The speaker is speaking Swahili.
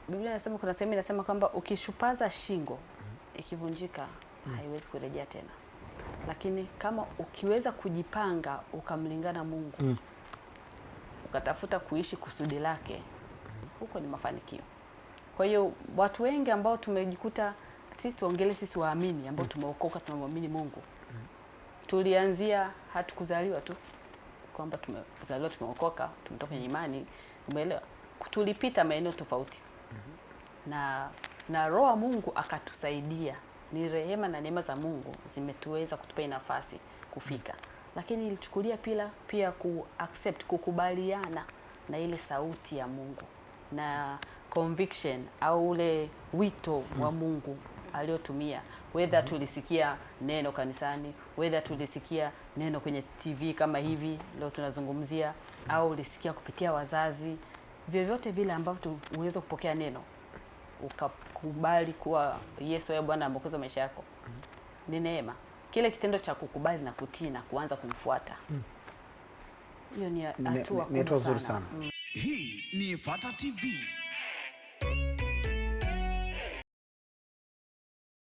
Biblia inasema, kuna sehemu inasema kwamba ukishupaza shingo ikivunjika haiwezi kurejea tena. Lakini kama ukiweza kujipanga ukamlingana Mungu, ukatafuta kuishi kusudi lake, huko ni mafanikio. Kwa hiyo watu wengi ambao tumejikuta, sisi tuongele sisi waamini ambao tumeokoka, tunamwamini Mungu, tulianzia hatukuzaliwa tu kwamba tumezaliwa tumeokoka, tumetoka kwenye imani, umeelewa? Tulipita maeneo tofauti. Na Roho wa Mungu akatusaidia. Ni rehema na neema za Mungu zimetuweza kutupa nafasi kufika. Lakini ilichukulia pia kukubaliana na ile sauti ya Mungu na conviction au ule wito wa Mungu aliotumia, whether tulisikia neno kanisani, whether tulisikia neno kwenye TV kama hivi leo tunazungumzia, au ulisikia kupitia wazazi, vyovyote vile ambavyo unaweza kupokea neno ukakubali kuwa Yesu yeye Bwana Mwokozi wa maisha yako, ni neema. Kile kitendo cha kukubali na kutii na kuanza kumfuata, hiyo ni hatua kubwa sana. Hii ni Fata TV.